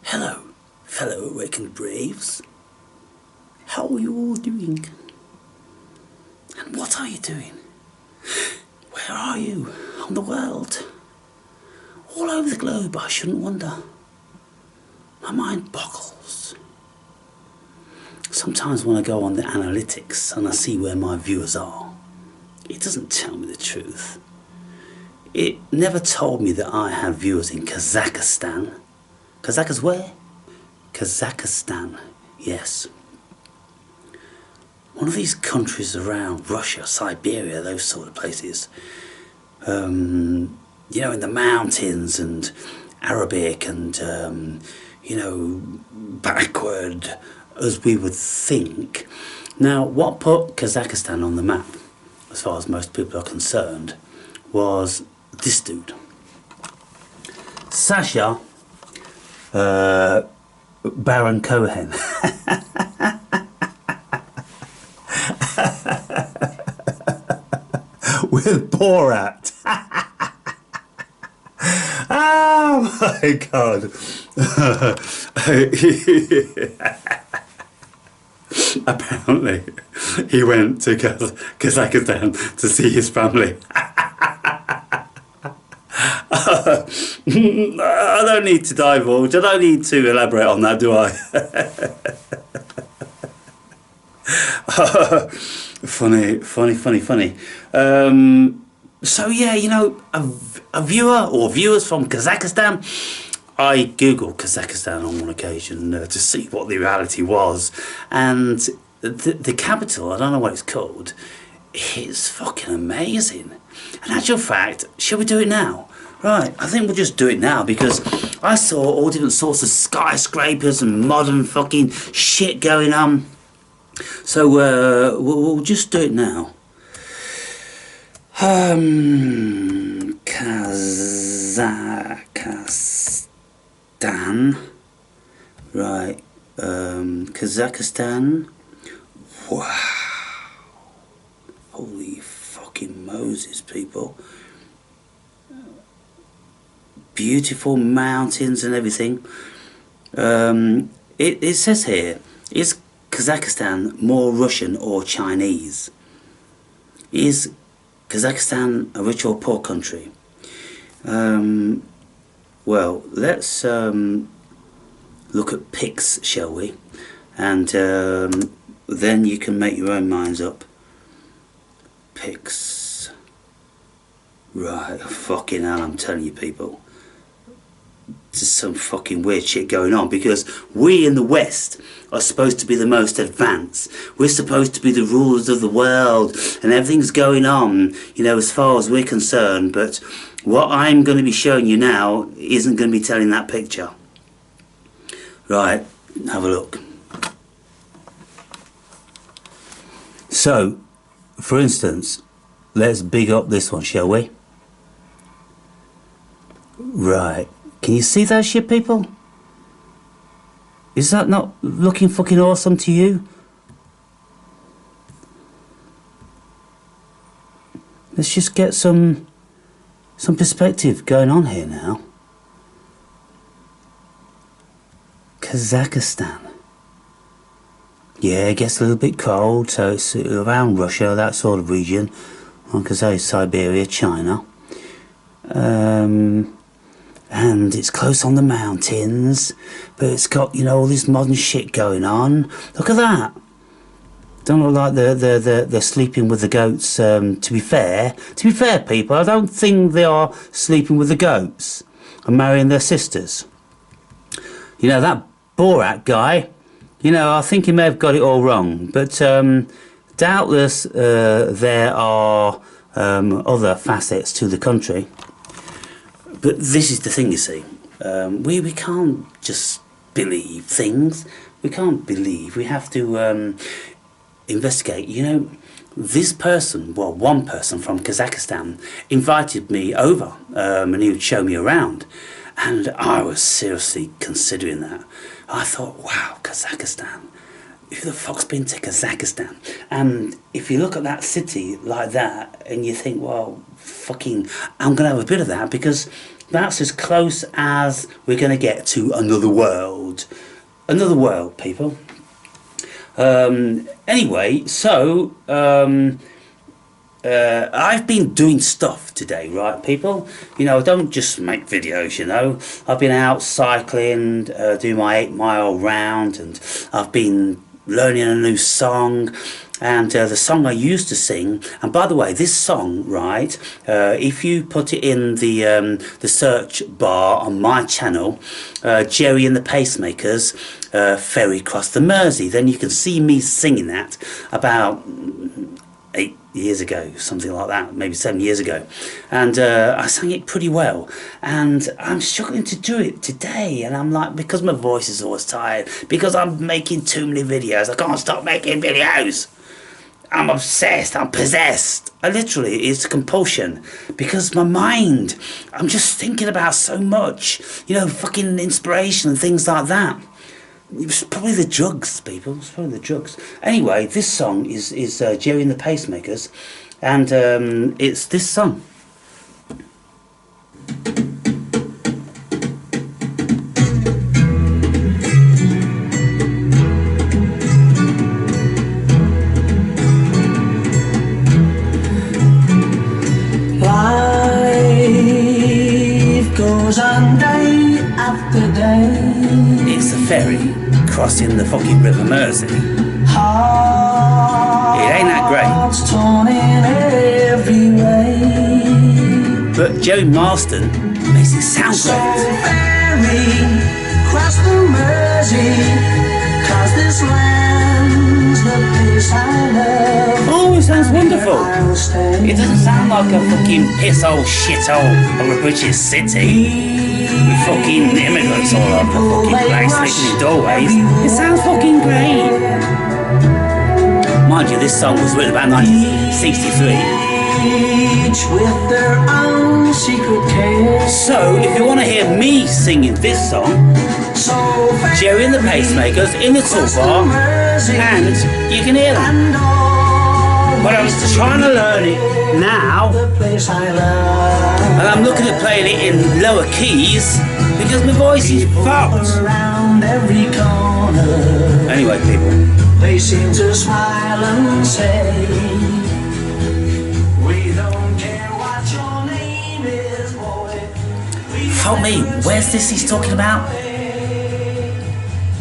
Hello, fellow awakened braves. How are you all doing? And what are you doing? Where are you on the world? All over the globe, I shouldn't wonder. My mind boggles. Sometimes when I go on the analytics and I see where my viewers are, it doesn't tell me the truth. It never told me that I had viewers in Kazakhstan. Kazakhs where? Kazakhstan, yes. One of these countries around Russia, Siberia, those sort of places. You know, in the mountains and Arabic and, you know, backward as we would think. Now, what put Kazakhstan on the map, as far as most people are concerned, was this dude. Sasha Baron Cohen. With Borat. Oh my God. Apparently he went to Kazakhstan to see his family. I don't need to divulge, I don't need to elaborate on that, do I? Funny. So yeah, you know, a viewer or viewers from Kazakhstan, I googled Kazakhstan on one occasion to see what the reality was, and the capital, I don't know what it's called, it's fucking amazing. In actual fact, shall we do it now? Right, I think we'll just do it now, because I saw all different sorts of skyscrapers and modern fucking shit going on. So we'll just do it now. Kazakhstan. Right, Kazakhstan. Wow. Holy fucking Moses, people. Beautiful mountains and everything. It says here, is Kazakhstan more Russian or Chinese? Is Kazakhstan a rich or poor country? Well, let's look at pics, shall we? And then you can make your own minds up. Pics. Right, fucking hell, I'm telling you, people. There's some fucking weird shit going on, because we in the West are supposed to be the most advanced. We're supposed to be the rulers of the world, and everything's going on, you know, as far as we're concerned. But what I'm going to be showing you now isn't going to be telling that picture. Right, have a look. So, for instance, let's big up this one, shall we? Right. Can you see that shit, people? Is that not looking fucking awesome to you? Let's just get some perspective going on here now. Kazakhstan. Yeah, it gets a little bit cold, so it's around Russia, that sort of region. Like I say, Siberia, China. And it's close on the mountains, but it's got, you know, all this modern shit going on. Look at that. Don't look like they're sleeping with the goats. To be fair, people, I don't think they are sleeping with the goats and marrying their sisters. You know, that Borat guy, you know, I think he may have got it all wrong, but doubtless there are other facets to the country. But this is the thing, you see. We can't just believe things. We can't believe. We have to investigate. You know, this person, well, one person from Kazakhstan invited me over and he would show me around. And I was seriously considering that. I thought, wow, Kazakhstan. Who the fuck's been to Kazakhstan? And if you look at that city like that and you think, well, fucking, I'm going to have a bit of that, because that's as close as we're going to get to another world. Another world, people. Anyway, so I've been doing stuff today, right, people? You know, I don't just make videos, you know. I've been out cycling, doing my 8-mile round, and I've been learning a new song. And the song I used to sing, and by the way, this song, right, if you put it in the search bar on my channel, Jerry and the Pacemakers, Ferry Across the Mersey, then you can see me singing that about 8 years ago, something like that, maybe 7 years ago. And I sang it pretty well, and I'm struggling to do it today, and I'm like, because my voice is always tired, because I'm making too many videos, I can't stop making videos. I'm obsessed, I'm possessed. I literally, it's a compulsion. Because my mind, I'm just thinking about so much. You know, fucking inspiration and things like that. It's probably the drugs, people. It's probably the drugs. Anyway, this song is Jerry and the Pacemakers. And it's this song. It's a ferry crossing the fucking River Mersey. It ain't that great. But Jerry Marston makes it sound great. Ferry cross the Mersey, 'cause this land's the place I love. Oh, it sounds wonderful. It doesn't sound like a fucking piss hole shithole of a British city. With fucking immigrants all over the fucking place, sleeping in doorways. It sounds fucking great. Mind you, this song was written about 1963. So, if you want to hear me singing this song, Jerry and the Pacemakers in the toolbar, and you can hear them. But I'm trying to learn it now, and I'm looking at playing it in lower keys because my voice is fucked. Anyway, people, they seem to smile and say, "We don't care what your name is, boy." Fuck me, where's this he's talking about?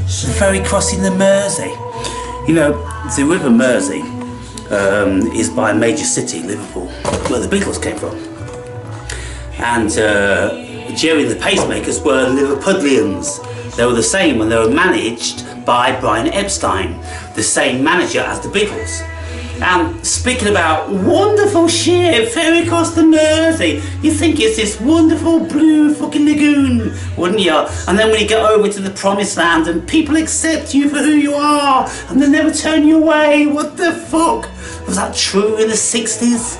The ferry crossing the Mersey. You know, the River Mersey is by a major city, Liverpool, where the Beatles came from. And Jerry and the Pacemakers were Liverpudlians. They were the same, and they were managed by Brian Epstein, the same manager as the Beatles. And speaking about wonderful shit, ferry across the Mersey, you think it's this wonderful blue fucking lagoon, wouldn't you? And then when you get over to the promised land and people accept you for who you are and they never turn you away, what the fuck? Was that true in the 60s?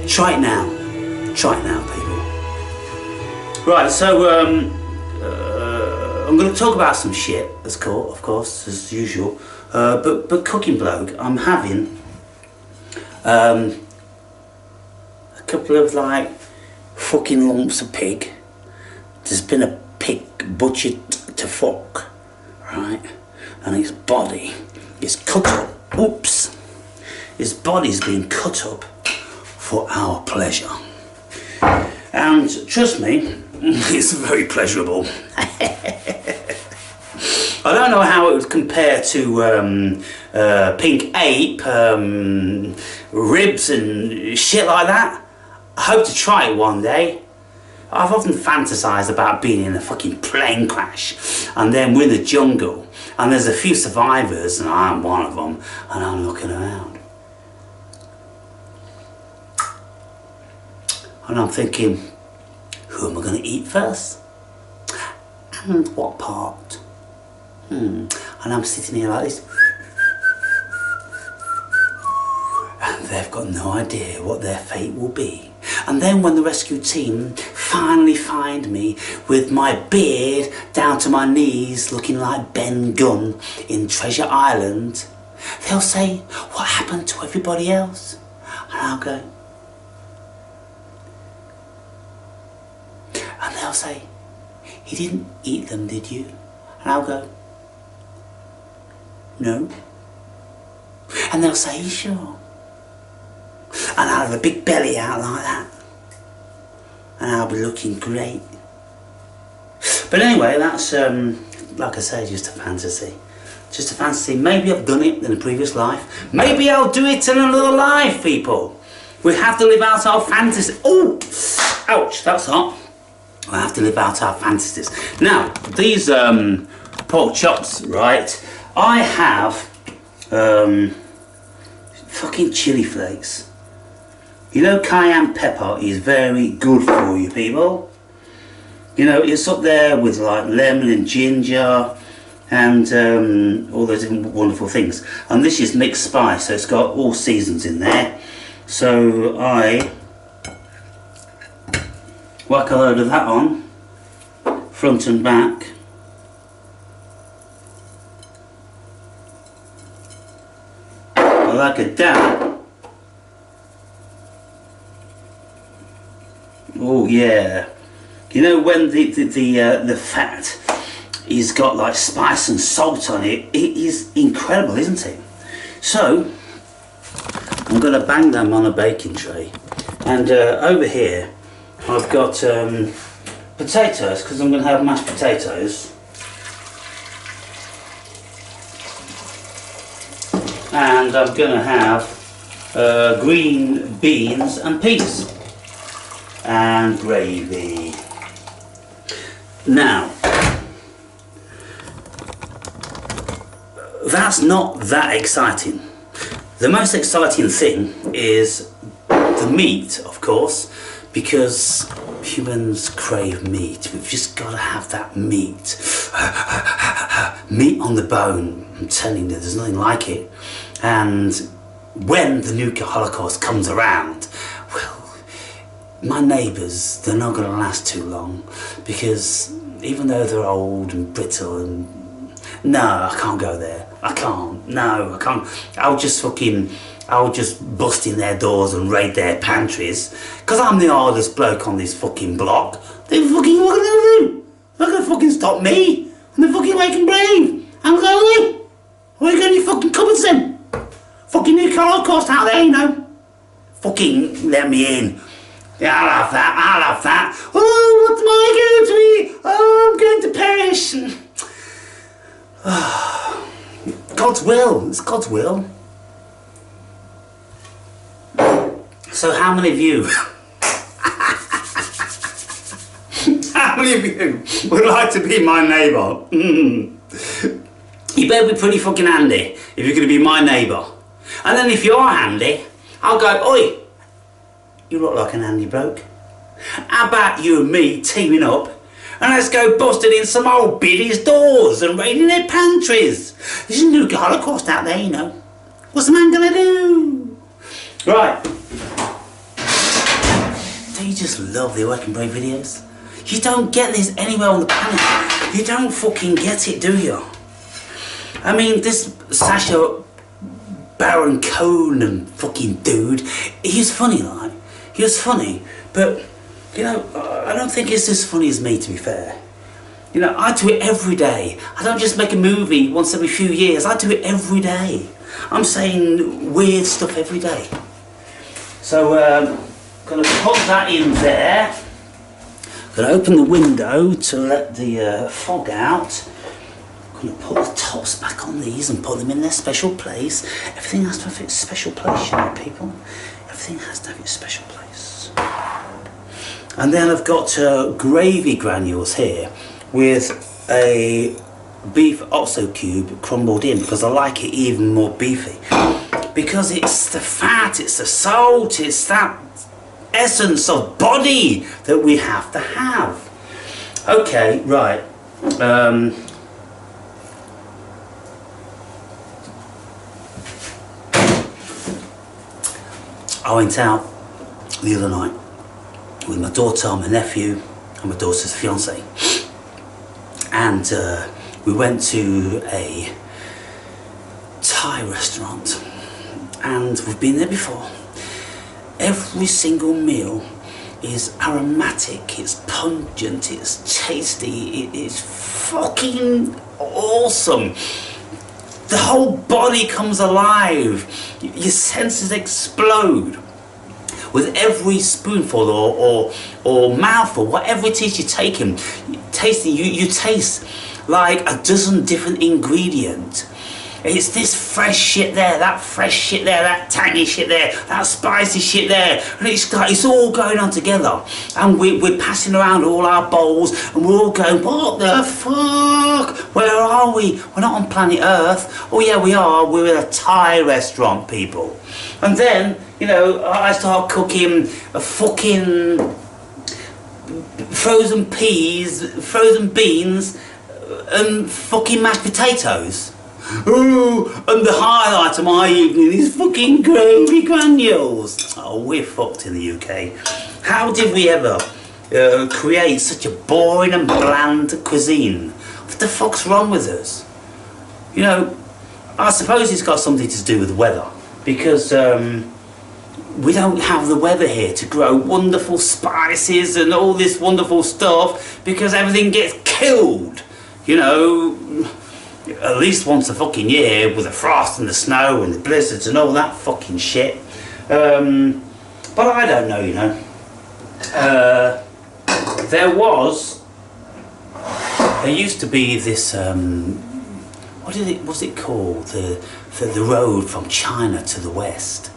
Try it now. Try it now, people. Right, so I'm going to talk about some shit, of course, as usual. But cooking bloke, I'm having a couple of like fucking lumps of pig. There's been a pig butchered to fuck, right? And his body is cut up. Oops. His body's been cut up for our pleasure. And trust me, it's very pleasurable. I don't know how it would compare to pink ape, ribs and shit like that. I hope to try it one day. I've often fantasised about being in a fucking plane crash and then we're in the jungle and there's a few survivors and I'm one of them and I'm looking around. And I'm thinking, who am I going to eat first? And what part? And I'm sitting here like this. And they've got no idea what their fate will be. And then when the rescue team finally find me with my beard down to my knees looking like Ben Gunn in Treasure Island, they'll say, what happened to everybody else? And I'll go, and they'll say, you didn't eat them, did you? And And I'll go, no. And they'll say, you sure? And I'll have a big belly out like that. And I'll be looking great. But anyway, that's, like I say, just a fantasy. Just a fantasy. Maybe I've done it in a previous life. Maybe I'll do it in another life, people. We have to live out our fantasy. Oh! Ouch, that's hot. I have to live out our fantasies. Now, these pork chops, right? I have fucking chili flakes. You know, cayenne pepper is very good for you, people. You know, it's up there with like lemon and ginger and all those wonderful things. And this is mixed spice, so it's got all seasons in there. So I whack a load of that on, front and back. Like a dab. Oh yeah. You know when the fat is got like spice and salt on it, it is incredible, isn't it? So I'm going to bang them on a baking tray, and over here I've got potatoes, because I'm going to have mashed potatoes, and I'm going to have green beans and peas and gravy. Now, that's not that exciting. The most exciting thing is the meat, of course, because humans crave meat. We've just got to have that meat. Meat on the bone. I'm telling you, there's nothing like it. And when the nuclear holocaust comes around, well, my neighbours, they're not going to last too long, because even though they're old and brittle and... No, I can't go there. I can't. No, I can't. I'll just bust in their doors and raid their pantries, because I'm the hardest bloke on this fucking block. They fucking, what are they going to do? They're not going to fucking stop me. I'm the fucking waking brave. I'm going, where are you going to your fucking cupboards then? Fucking nuclear holocaust out there, you know. Fucking let me in. Yeah, I'll have that, I'll have that. Oh, what am I going to eat? Oh, I'm going to perish. God's will, it's God's will. So how many of you, how many of you would like to be my neighbour? You better be pretty fucking handy if you're going to be my neighbour. And then if you are handy, I'll go, oi, you look like an handy bloke. How about you and me teaming up and let's go busting in some old biddies' doors and raiding their pantries? There's a nuclear holocaust out there, you know. What's the man gonna do? Right. Don't you just love the Working Brave videos? You don't get this anywhere on the planet. You don't fucking get it, do you? I mean, this Sacha Baron Cohen fucking dude, he's funny, like. He was funny, but, you know, I don't think it's as funny as me, to be fair. You know, I do it every day. I don't just make a movie once every few years. I do it every day. I'm saying weird stuff every day. So, going to put that in there. Going to open the window to let the fog out. Going to put the tops back on these and put them in their special place. Everything has to have its special place, you know, people. Everything has to have its special place. And then I've got gravy granules here with a beef oxo cube crumbled in, because I like it even more beefy. Because it's the fat, it's the salt, it's that essence of body that we have to have. Okay, right. I went out the other night with my daughter, my nephew and my daughter's fiance, and we went to a Thai restaurant, and we've been there before. Every single meal is aromatic, it's pungent, it's tasty, it is fucking awesome. The whole body comes alive, your senses explode. With every spoonful or mouthful, whatever it is you're taking, you taste like a dozen different ingredients. It's this fresh shit there, that fresh shit there, that tangy shit there, that spicy shit there, and it's all going on together. And we're passing around all our bowls, and we're all going, what the fuck? Where are we? We're not on planet Earth. Oh yeah, we are. We're in a Thai restaurant, people. And then, you know, I start cooking a fucking frozen peas, frozen beans, and fucking mashed potatoes. Ooh, and the highlight of my evening is fucking gravy granules. Oh, we're fucked in the UK. How did we ever create such a boring and bland cuisine? What the fuck's wrong with us? You know, I suppose it's got something to do with the weather, because we don't have the weather here to grow wonderful spices and all this wonderful stuff, because everything gets killed, you know, at least once a fucking year, with the frost and the snow and the blizzards and all that fucking shit. But I don't know, you know. There used to be this, what's it called? The road from China to the west.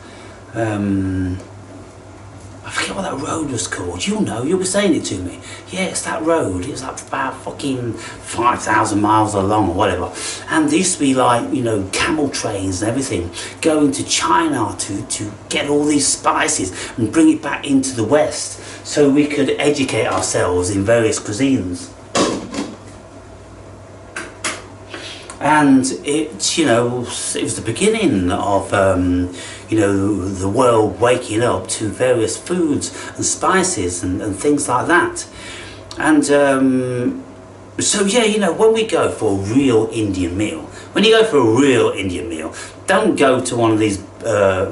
I forget what that road was called. You'll know, you'll be saying it to me. Yeah, it's that road. It was like about fucking 5,000 miles along or whatever. And there used to be, like, you know, camel trains and everything going to China to get all these spices and bring it back into the West so we could educate ourselves in various cuisines. And it, you know, it was the beginning of, you know, the world waking up to various foods and spices and things like that. And so, yeah, you know, when we go for a real Indian meal, don't go to one of these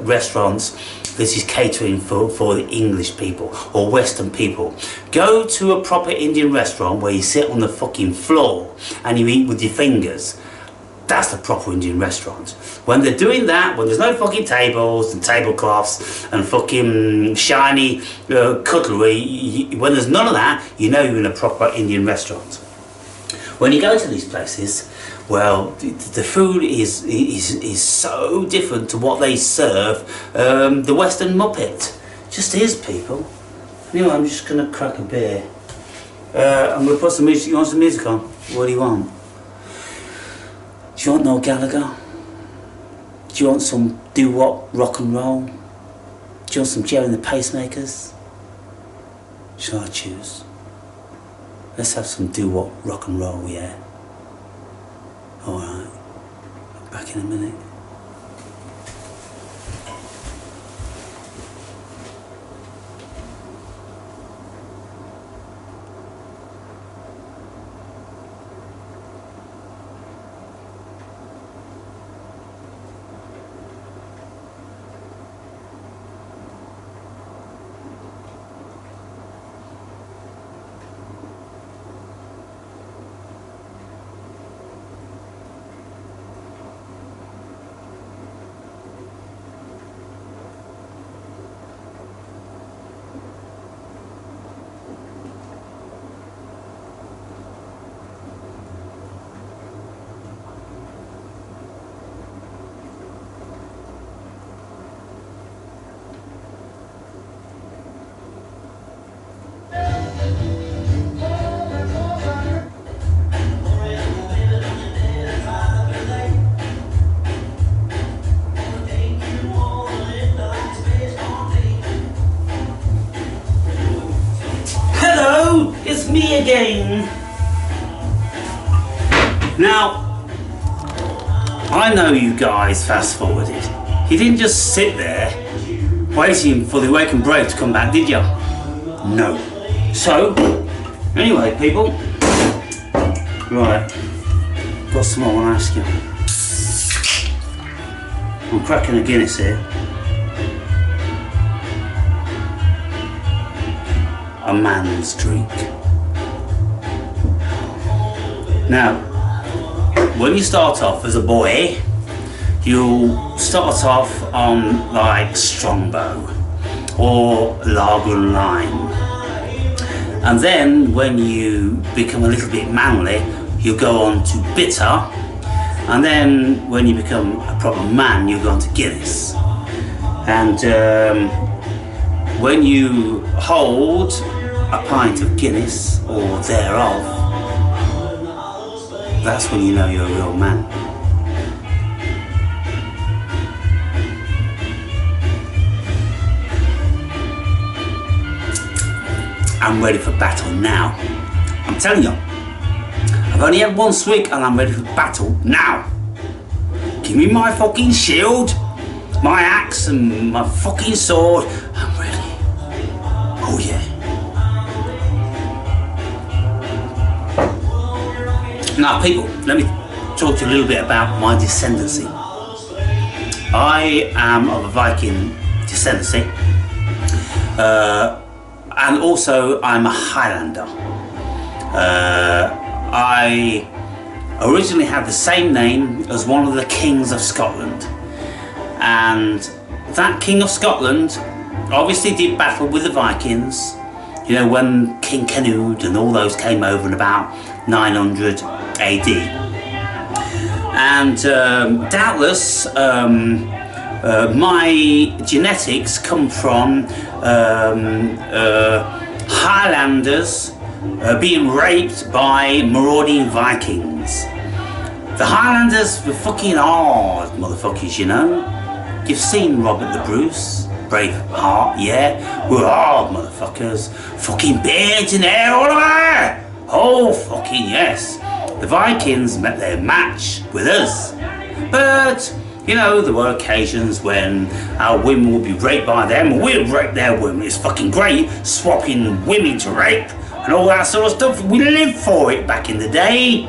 restaurants that is catering for the English people or Western people. Go to a proper Indian restaurant where you sit on the fucking floor and you eat with your fingers. That's the proper Indian restaurant. When they're doing that, when there's no fucking tables and tablecloths and fucking shiny cutlery, when there's none of that, you know you're in a proper Indian restaurant. When you go to these places, well, the food is so different to what they serve the Western Muppet. Just is, people. Anyway, I'm just going to crack a beer. I'm going to put some music. You want some music on? What do you want? Do you want no Gallagher? Do you want some doo-wop rock and roll? Do you want some Jerry and the Pacemakers? Shall I choose? Let's have some doo-wop rock and roll, yeah? Alright, back in a minute. It's me again. Now, I know you guys fast forwarded. You didn't just sit there waiting for the wake and break to come back, did you? No. So, anyway, people. Right. Got something I want to ask you. I'm cracking a Guinness here. a man's drink. Now, when you start off as a boy, you'll start off on like Strongbow or lager and lime, and then when you become a little bit manly, you go on to bitter, and then when you become a proper man, you go on to Guinness. And when you hold a pint of Guinness or thereof, that's when you know you're a real man. I'm ready for battle now. I'm telling you, I've only had one swig and I'm ready for battle now. Give me my fucking shield, my axe and my fucking sword. I'm ready. Oh yeah. Now people, let me talk to you a little bit about my descendancy. I am of a Viking descendancy, and also I'm a Highlander. I originally had the same name as one of the kings of Scotland, and that king of Scotland obviously did battle with the Vikings, you know, when King Canute and all those came over in about 900 AD. And doubtless my genetics come from Highlanders being raped by marauding Vikings. The Highlanders were fucking hard motherfuckers, you know. You've seen Robert the Bruce, Braveheart, yeah? We're hard motherfuckers. Fucking beards and hair all over! Oh, fucking yes. The Vikings met their match with us. But, you know, there were occasions when our women would be raped by them and we'd rape their women. It's fucking great, swapping women to rape and all that sort of stuff. We lived for it back in the day.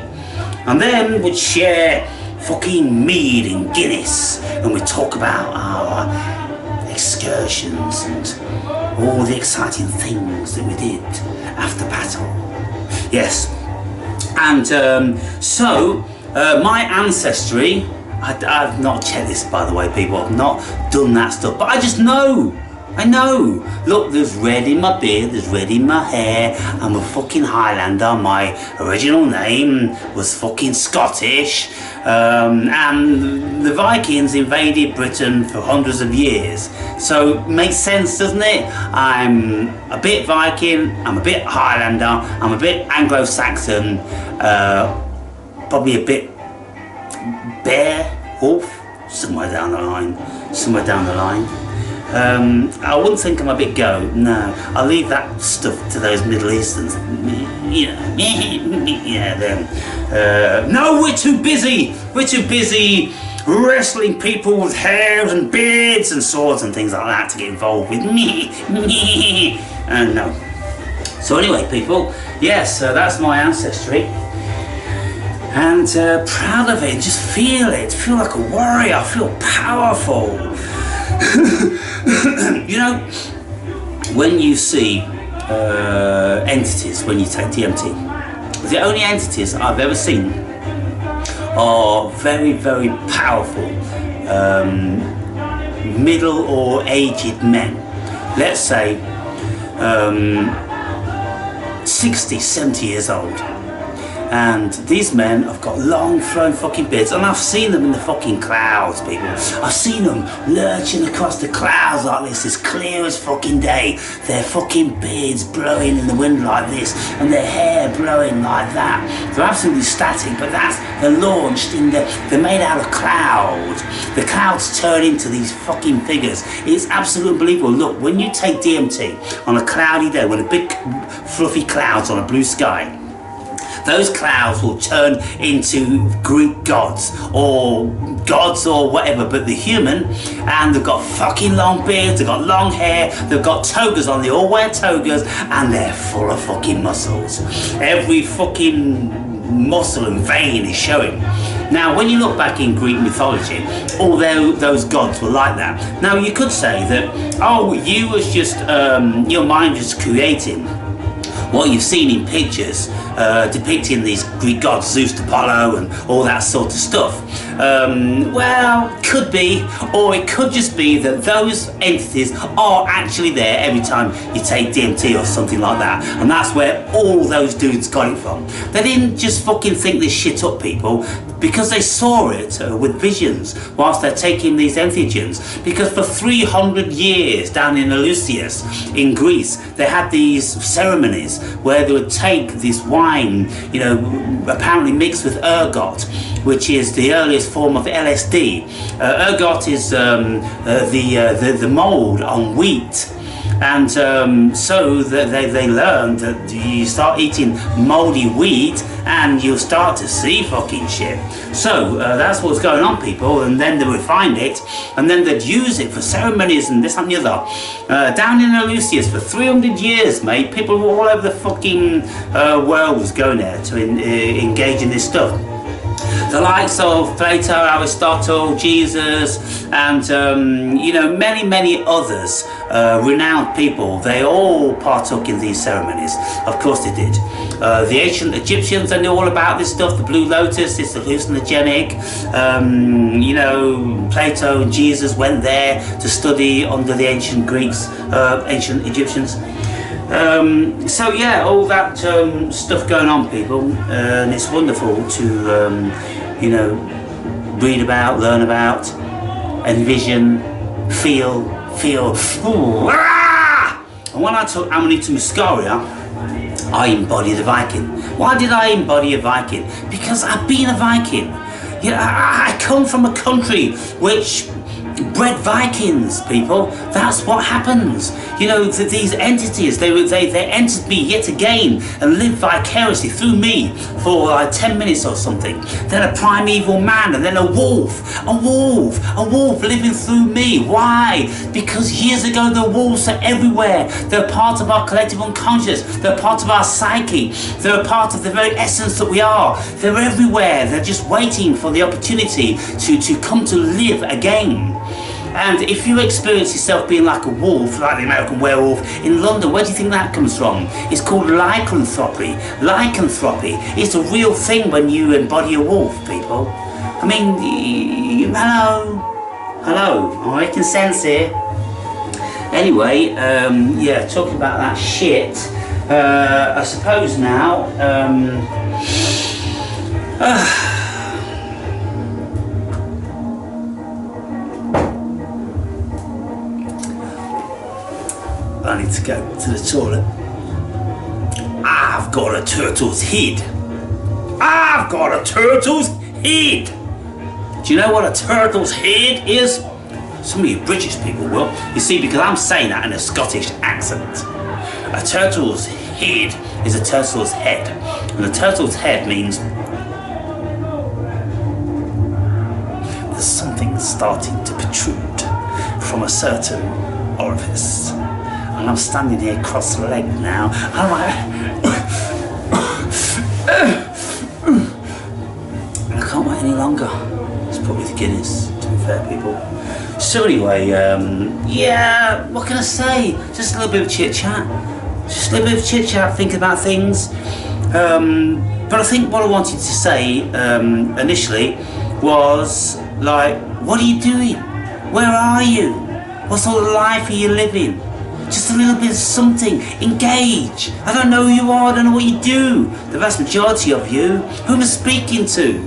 And then we'd share fucking mead and Guinness and we'd talk about our excursions and all the exciting things that we did after battle. Yes. And so my ancestry, I've not checked this by the way people, I've not done that stuff, but I just know, I know. Look, there's red in my beard, there's red in my hair, I'm a fucking Highlander, my original name was fucking Scottish, and the Vikings invaded Britain for hundreds of years, so it makes sense, doesn't it? I'm a bit Viking, I'm a bit Highlander, I'm a bit Anglo-Saxon, probably a bit bear, wolf, somewhere down the line. I wouldn't think I'm a bit goat, no. I'll leave that stuff to those Middle Easterns. Yeah, them. No, we're too busy wrestling people with hairs and beards and swords and things like that to get involved with me. No. So anyway, people, yes, that's my ancestry. And proud of it, just feel it, feel like a warrior, feel powerful. You know, when you see entities, when you take DMT, the only entities I've ever seen are very, very powerful middle or aged men. Let's say 60, 70 years old. And these men have got long flowing fucking beards, and I've seen them in the fucking clouds, people. I've seen them lurching across the clouds like this, as clear as fucking day. Their fucking beards blowing in the wind like this, and their hair blowing like that. They're absolutely static, but they're launched in they're made out of clouds. The clouds turn into these fucking figures. It's absolutely unbelievable. Look, when you take DMT on a cloudy day, when a big fluffy clouds on a blue sky, those clouds will turn into Greek gods or whatever, but the human, and they've got fucking long beards, they've got long hair, they've got togas on, they all wear togas, and they're full of fucking muscles. Every fucking muscle and vein is showing. Now, when you look back in Greek mythology, all those gods were like that. Now, you could say that, oh, you was just, your mind was creating what you've seen in pictures depicting these Greek gods, Zeus, Apollo, and all that sort of stuff. Well, could be, or it could just be that those entities are actually there every time you take DMT or something like that, and that's where all those dudes got it from. They didn't just fucking think this shit up, people, because they saw it with visions whilst they're taking these entheogens. Because for 300 years down in Eleusis in Greece, they had these ceremonies where they would take this wine, you know, apparently mixed with ergot, which is the earliest form of LSD. Ergot is the mold on wheat. And so they learned that you start eating moldy wheat and you'll start to see fucking shit. So that's what's going on, people, and then they would find it and then they'd use it for ceremonies and this and the other. Down in Eleusis for 300 years, mate, people all over the fucking world was going there to engage in this stuff. The likes of Plato, Aristotle, Jesus, and you know, many others, renowned people, they all partook in these ceremonies. Of course they did. The ancient Egyptians, they knew all about this stuff. The Blue Lotus is hallucinogenic. You know, Plato and Jesus went there to study under the ancient Greeks, ancient Egyptians. So yeah, all that stuff going on, people, and it's wonderful to you know, read about, learn about, envision, feel. Ooh, ah! And when I took Amanita muscaria, I embodied a Viking. Why did I embody a Viking? Because I've been a Viking. You know, I come from a country which bred Vikings, people. That's what happens. You know, these entities, they entered me yet again and lived vicariously through me for like 10 minutes or something. Then a primeval man, and then a wolf living through me. Why? Because years ago the wolves are everywhere. They're part of our collective unconscious. They're part of our psyche. They're a part of the very essence that we are. They're everywhere. They're just waiting for the opportunity to come to live again. And if you experience yourself being like a wolf, like the American werewolf in London, where do you think that comes from? It's called lycanthropy. Lycanthropy is a real thing when you embody a wolf, people. I mean, hello, I'm making sense here. Anyway, yeah, talking about that shit, I suppose now, I need to go to the toilet. I've got a turtle's head. I've got a turtle's head. Do you know what a turtle's head is? Some of you British people will. You see, because I'm saying that in a Scottish accent. A turtle's head is a turtle's head. And a turtle's head means there's something starting to protrude from a certain orifice. And I'm standing here cross-legged now. I'm like, I can't wait any longer. It's probably the Guinness, to be fair, people. So anyway, yeah, what can I say? Just a little bit of chit-chat. Just a little bit of chit-chat, thinking about things. But I think what I wanted to say initially was, like, what are you doing? Where are you? What sort of life are you living? Just a little bit of something. Engage. I don't know who you are, I don't know what you do. The vast majority of you, who am I speaking to?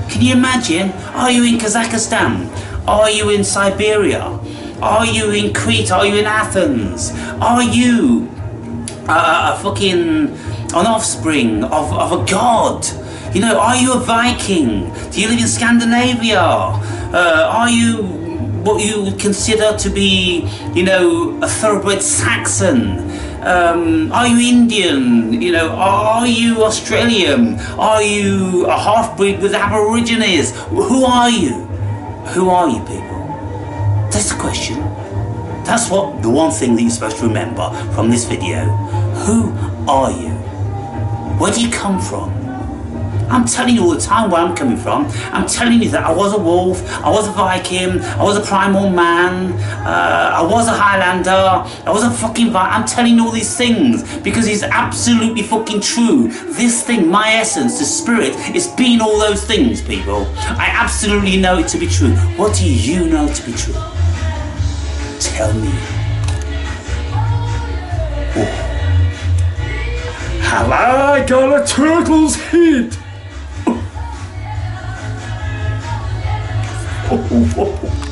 Can you imagine? Are you in Kazakhstan? Are you in Siberia? Are you in Crete? Are you in Athens? Are you an offspring of a god? You know, are you a Viking? Do you live in Scandinavia? Are you what you would consider to be, you know, a thoroughbred Saxon? Are you Indian? You know, are you Australian? Are you a half-breed with Aborigines? Who are you? Who are you, people? That's the question. That's the one thing that you're supposed to remember from this video. Who are you? Where do you come from? I'm telling you all the time where I'm coming from. I'm telling you that I was a wolf, I was a Viking, I was a primal man, I was a Highlander, I was a fucking Viking. I'm telling you all these things because it's absolutely fucking true. This thing, my essence, the spirit, it's been all those things, people. I absolutely know it to be true. What do you know to be true? Tell me. Oh. Have I got a turtle's head? Oh.